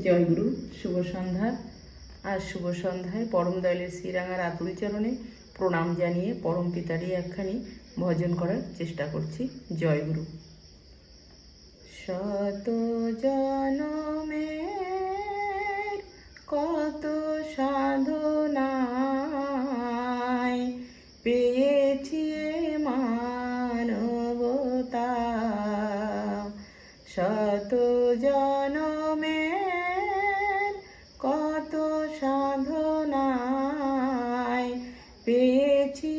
জয়গুরু, শুভ সন্ধ্যা। আজ শুভ সন্ধ্যায় পরম দয়ালের শ্রীরাঙার আতুল চরণে প্রণাম জানিয়ে পরম পিতারই একখানি ভজন করার চেষ্টা করছি। জয়গুরু। শত জনমের কত সাধনায় পেয়েছি মানবতা, শত জনমের কত সাধনায় পেয়েছি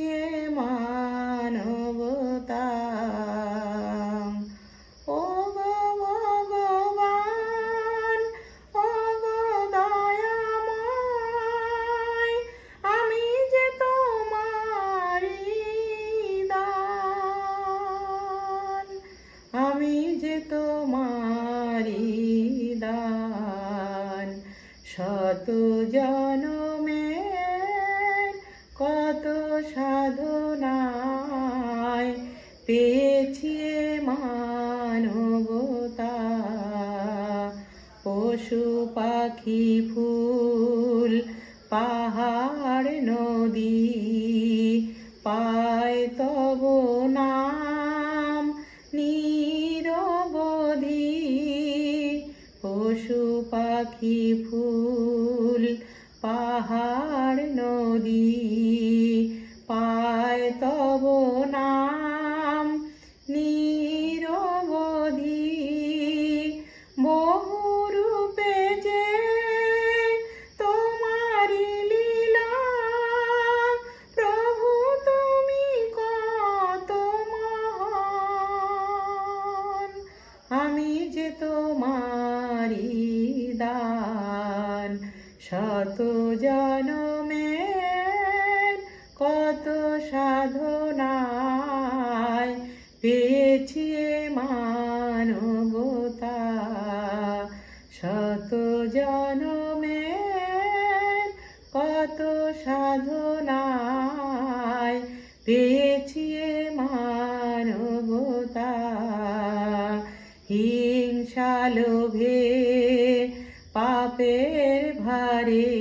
মানবতা। ও গো ভগবান, ও গো দয়াময়, আমি যে তোমারই দান, আমি যে তোমারই দান। শত জনমের কত সাধনায় পেয়েছি মানবতা। পশু পাখি ফুল পাহাড় নদী পায় তব নাম নিরবধি। পশু পাখি ফুল পাহাড় নদী পায় তব নাম নিরবধি। বহু রূপে যে তোমারি লীলা, প্রভু তুমি কত মহান, আমি যে তোমারি দান। শত জনমের কত সাধনায় পেয়েছি মানবতা। শত জনমের কত সাধনায় পেয়েছি মানবতা। হিংসা লোভে পাপের ভারে